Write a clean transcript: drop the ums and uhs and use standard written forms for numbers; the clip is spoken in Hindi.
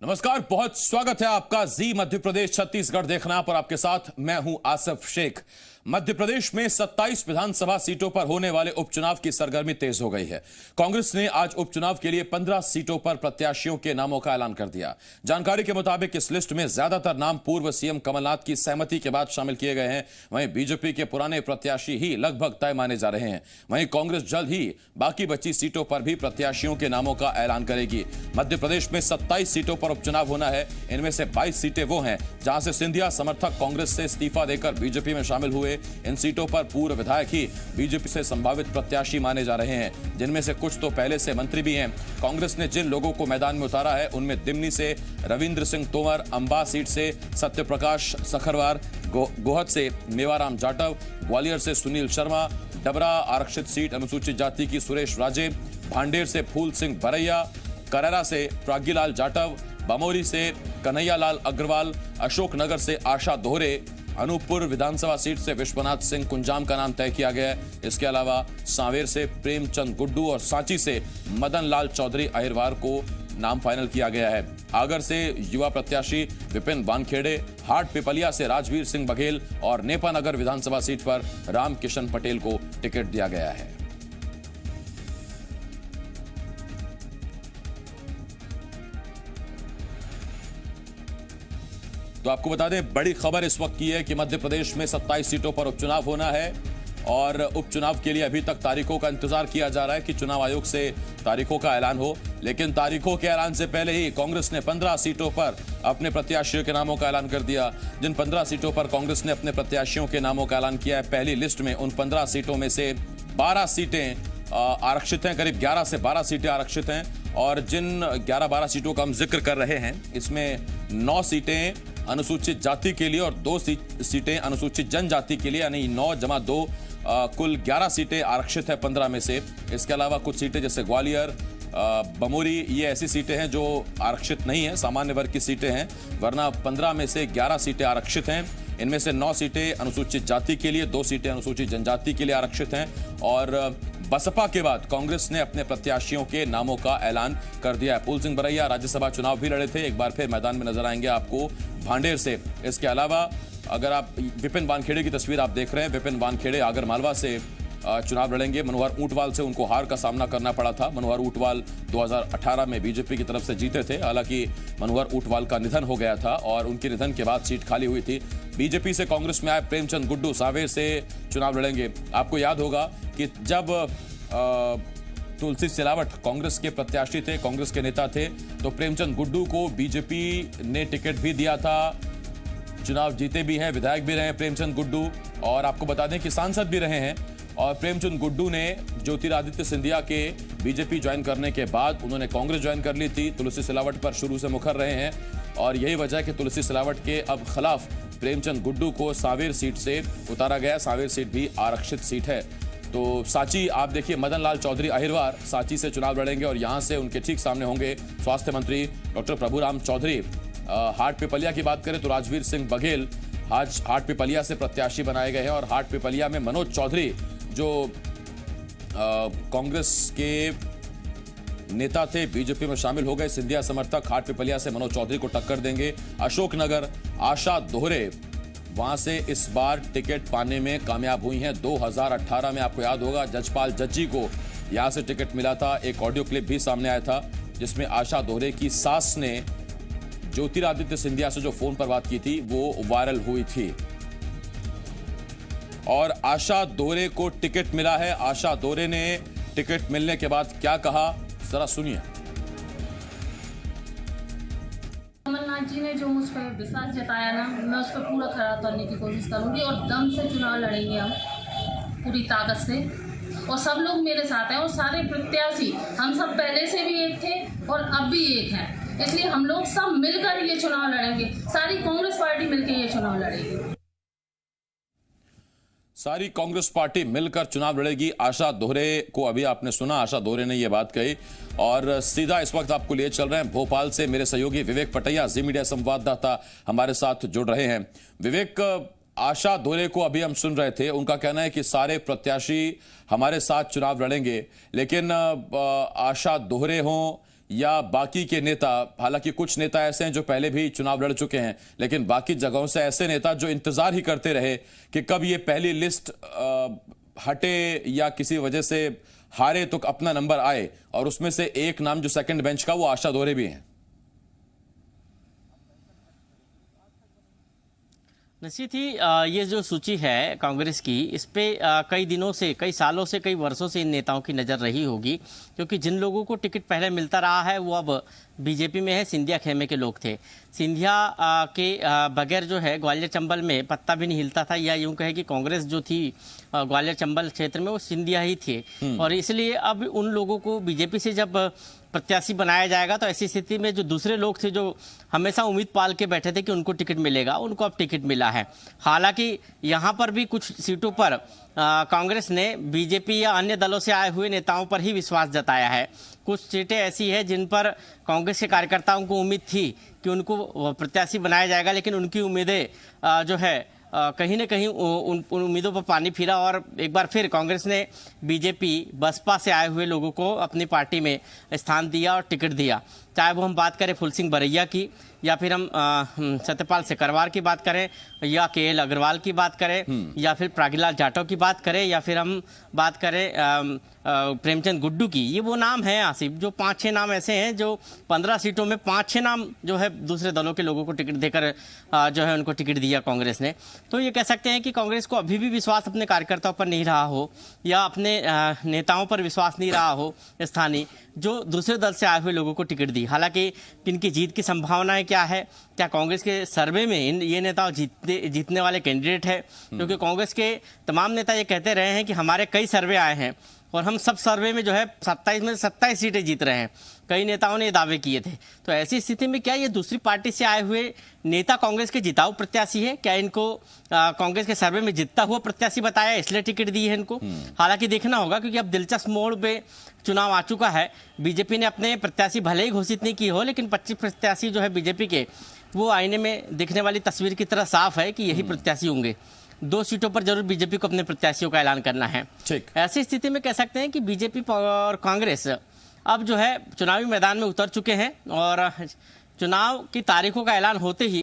नमस्कार, बहुत स्वागत है आपका जी मध्य प्रदेश छत्तीसगढ़ देखना पर। आपके साथ मैं हूं आसिफ शेख। मध्य प्रदेश में 27 विधानसभा सीटों पर होने वाले उपचुनाव की सरगर्मी तेज हो गई है। कांग्रेस ने आज उपचुनाव के लिए 15 सीटों पर प्रत्याशियों के नामों का ऐलान कर दिया। जानकारी के मुताबिक इस लिस्ट में ज्यादातर नाम पूर्व सीएम कमलनाथ की सहमति के बाद शामिल किए गए हैं। वहीं बीजेपी के पुराने प्रत्याशी ही लगभग तय माने जा रहे हैं। वहीं कांग्रेस जल्द ही बाकी बची सीटों पर भी प्रत्याशियों के नामों का ऐलान करेगी। मध्य प्रदेश में 27 सीटों पर उपचुनाव होना है। इनमें से 22 सीटें वो हैं जहां से सिंधिया समर्थक कांग्रेस से इस्तीफा देकर बीजेपी में शामिल हुए। इन सीटों पर पूर्व विधायक ही बीजेपी से संभावित प्रत्याशी माने जा रहे हैं, जिनमें से कुछ तो पहले से मंत्री भी हैं। कांग्रेस ने जिन लोगों को मैदान में उतारा है उनमें दिमनी से रविंद्र सिंह तोमर, अंबा सीट से सत्यप्रकाश सखरवार, गोहद से मेवाराम जाटव, ग्वालियर से सुनील शर्मा, डबरा आरक्षित सीट अनुसूचित जाति की सुरेश राजे, भांडेर से फूल सिंह बरैया, करैरा से प्राज्ञीलाल जाटव, बमोरी से कन्हैयालाल अग्रवाल, अशोकनगर से आशा दोहरे, अनूपपुर विधानसभा सीट से विश्वनाथ सिंह कुंजाम का नाम तय किया गया है। इसके अलावा सांवेर से प्रेमचंद गुड्डू और सांची से मदन लाल चौधरी अहिरवार को नाम फाइनल किया गया है। आगर से युवा प्रत्याशी विपिन वानखेड़े, हाट पिपलिया से राजवीर सिंह बघेल और नेपानगर विधानसभा सीट पर राम किशन पटेल को टिकट दिया गया है। तो आपको बता दें, बड़ी खबर इस वक्त की है कि मध्य प्रदेश में 27 सीटों पर उपचुनाव होना है और उपचुनाव के लिए अभी तक तारीखों का इंतजार किया जा रहा है कि चुनाव आयोग से तारीखों का ऐलान हो। लेकिन तारीखों के ऐलान से पहले ही कांग्रेस ने 15 सीटों पर अपने प्रत्याशियों के नामों का ऐलान कर दिया। जिन 15 सीटों पर कांग्रेस ने अपने प्रत्याशियों के नामों का ऐलान किया है, पहली लिस्ट में उन 15 सीटों में से 12 सीटें आरक्षित हैं। करीब 11 से 12 सीटें आरक्षित हैं और जिन 11-12 सीटों का हम जिक्र कर रहे हैं, इसमें 9 सीटें अनुसूचित जाति के लिए और 2 सीटें अनुसूचित जनजाति के लिए, यानी 9 जमा 2 कुल 11 सीटें आरक्षित है 15 में से। इसके अलावा कुछ सीटें जैसे ग्वालियर, बमोरी, ये ऐसी सीटें हैं जो आरक्षित नहीं है, सामान्य वर्ग की सीटें हैं, वरना 15 में से 11 सीटें आरक्षित हैं। इनमें से 9 सीटें अनुसूचित जाति के लिए, 2 सीटें अनुसूचित जनजाति के लिए आरक्षित हैं। और बसपा के बाद कांग्रेस ने अपने प्रत्याशियों के नामों का ऐलान कर दिया है। फूल सिंह बरैया राज्यसभा चुनाव भी लड़े थे, एक बार फिर मैदान में नजर आएंगे आपको भांडेर से। इसके अलावा अगर आप विपिन वानखेड़े की तस्वीर आप देख रहे हैं, विपिन वानखेड़े आगर मालवा से चुनाव लड़ेंगे। मनोहर ऊंटवाल से उनको हार का सामना करना पड़ा था। मनोहर ऊंटवाल 2018 में बीजेपी की तरफ से जीते थे। हालांकि मनोहर ऊंटवाल का निधन हो गया था और उनके निधन के बाद सीट खाली हुई थी। बीजेपी से कांग्रेस में आए प्रेमचंद गुड्डू सांवेर से चुनाव लड़ेंगे। आपको याद होगा कि जब तुलसी सिलावट कांग्रेस के प्रत्याशी थे, कांग्रेस के नेता थे, तो प्रेमचंद गुड्डू को बीजेपी ने टिकट भी दिया था। चुनाव जीते भी हैं, विधायक भी रहे हैं प्रेमचंद गुड्डू, और आपको बता दें कि सांसद भी रहे हैं। और प्रेमचंद गुड्डू ने ज्योतिरादित्य सिंधिया के बीजेपी ज्वाइन करने के बाद उन्होंने कांग्रेस ज्वाइन कर ली थी। तुलसी सिलावट पर शुरू से मुखर रहे हैं और यही वजह है कि तुलसी सिलावट के अब खिलाफ प्रेमचंद गुड्डू को सांवेर सीट से उतारा गया। सांवेर सीट भी आरक्षित सीट है। तो सांची आप देखिए, मदन लाल चौधरी अहिरवार सांची से चुनाव लड़ेंगे और यहां से उनके ठीक सामने होंगे स्वास्थ्य मंत्री डॉक्टर प्रभुराम चौधरी। हाट पिपलिया की बात करें तो राजवीर सिंह बघेल हाट पिपलिया से प्रत्याशी बनाए गए हैं और हाट पिपलिया में मनोज चौधरी जो कांग्रेस के नेता थे, बीजेपी में शामिल हो गए, सिंधिया समर्थक, हाट पिपलिया से मनोज चौधरी को टक्कर देंगे। अशोकनगर आशा दोहरे वहां से इस बार टिकट पाने में कामयाब हुई हैं। 2018 में आपको याद होगा जजपाल जज्जी को यहां से टिकट मिला था। एक ऑडियो क्लिप भी सामने आया था जिसमें आशा दोहरे की सास ने ज्योतिरादित्य सिंधिया से जो फोन पर बात की थी वो वायरल हुई थी और आशा दोहरे को टिकट मिला है। आशा दोहरे ने टिकट मिलने के बाद क्या कहा, जरा सुनिए। कमलनाथ जी ने जो मुझ पर विश्वास जताया ना, मैं उस पर पूरा खरा उतरने की कोशिश करूंगी और दम से चुनाव लड़ेंगे हम पूरी ताकत से। और सब लोग मेरे साथ हैं और सारे प्रत्याशी, हम सब पहले से भी एक थे और अब भी एक हैं, इसलिए हम लोग सब मिलकर ये चुनाव लड़ेंगे। सारी कांग्रेस पार्टी मिलकर ये चुनाव लड़ेगी। सारी कांग्रेस पार्टी मिलकर चुनाव लड़ेगी। आशा दोहरे को अभी आपने सुना, आशा दोहरे ने यह बात कही। और सीधा इस वक्त आपको लिए चल रहे हैं भोपाल से मेरे सहयोगी विवेक पटैया, जी मीडिया संवाददाता हमारे साथ जुड़ रहे हैं। विवेक, आशा दोहरे को अभी हम सुन रहे थे, उनका कहना है कि सारे प्रत्याशी हमारे साथ चुनाव लड़ेंगे, लेकिन आशा दोहरे हों या बाकी के नेता, हालांकि कुछ नेता ऐसे हैं जो पहले भी चुनाव लड़ चुके हैं, लेकिन बाकी जगहों से ऐसे नेता जो इंतजार ही करते रहे कि कब ये पहली लिस्ट हटे या किसी वजह से हारे तो अपना नंबर आए, और उसमें से एक नाम जो सेकंड बेंच का, वो आशा दोहरे भी हैं। निश्चित ही ये जो सूची है कांग्रेस की, इस पे कई दिनों से, कई सालों से, कई वर्षों से इन नेताओं की नज़र रही होगी, क्योंकि जिन लोगों को टिकट पहले मिलता रहा है वो अब बीजेपी में है। सिंधिया खेमे के लोग थे। सिंधिया के बगैर जो है ग्वालियर चंबल में पत्ता भी नहीं हिलता था, या यूं कहे कि कांग्रेस जो थी ग्वालियर चंबल क्षेत्र में वो सिंधिया ही थे, और इसलिए अब उन लोगों को बीजेपी से जब प्रत्याशी बनाया जाएगा तो ऐसी स्थिति में जो दूसरे लोग थे जो हमेशा उम्मीद पाल के बैठे थे कि उनको टिकट मिलेगा, उनको अब टिकट मिला है। हालांकि यहाँ पर भी कुछ सीटों पर कांग्रेस ने बीजेपी या अन्य दलों से आए हुए नेताओं पर ही विश्वास जताया है। कुछ सीटें ऐसी है जिन पर कांग्रेस के कार्यकर्ताओं को उम्मीद थी कि उनको प्रत्याशी बनाया जाएगा, लेकिन उनकी उम्मीदें जो है कहीं न कहीं उन उम्मीदों पर पानी फिरा, और एक बार फिर कांग्रेस ने बीजेपी बसपा से आए हुए लोगों को अपनी पार्टी में स्थान दिया और टिकट दिया। चाहे वो हम बात करें फूल सिंह बरैया की, या फिर हम सत्यपाल सिकरवार की बात करें, या केएल अग्रवाल की बात करें, या फिर प्रागीलाल जाटव की बात करें, या फिर हम बात करें प्रेमचंद गुड्डू की। ये वो नाम हैं आसिफ, जो 5-6 नाम ऐसे हैं जो 15 सीटों में 5-6 नाम जो है दूसरे दलों के लोगों को टिकट देकर जो है उनको टिकट दिया कांग्रेस ने। तो ये कह सकते हैं कि कांग्रेस को अभी भी विश्वास अपने कार्यकर्ताओं पर नहीं रहा हो, या अपने नेताओं पर विश्वास नहीं रहा हो स्थानीय, जो दूसरे दल से आए हुए लोगों को टिकट दी। हालांकि इनकी जीत की संभावनाएं क्या है, क्या कांग्रेस के सर्वे में ये नेता जीतने वाले कैंडिडेट है? क्योंकि कांग्रेस के तमाम नेता ये कहते रहे हैं कि हमारे कई सर्वे आए हैं और हम सब सर्वे में जो है 27 में 27 सीटें जीत रहे हैं। कई नेताओं ने ये दावे किए थे। तो ऐसी स्थिति में क्या ये दूसरी पार्टी से आए हुए नेता कांग्रेस के जिताऊ प्रत्याशी है? क्या इनको कांग्रेस के सर्वे में जीतता हुआ प्रत्याशी बताया, इसलिए टिकट दी है इनको? हालांकि देखना होगा, क्योंकि अब दिलचस्प मोड़ पे चुनाव आ चुका है। बीजेपी ने अपने प्रत्याशी भले ही घोषित नहीं की हो, लेकिन 25 प्रत्याशी जो है बीजेपी के, वो आईने में दिखने वाली तस्वीर की तरह साफ है कि यही प्रत्याशी होंगे। 2 सीटों पर जरूर बीजेपी को अपने प्रत्याशियों का ऐलान करना है। ऐसी स्थिति में कह सकते हैं कि बीजेपी और कांग्रेस अब जो है चुनावी मैदान में उतर चुके हैं, और चुनाव की तारीखों का ऐलान होते ही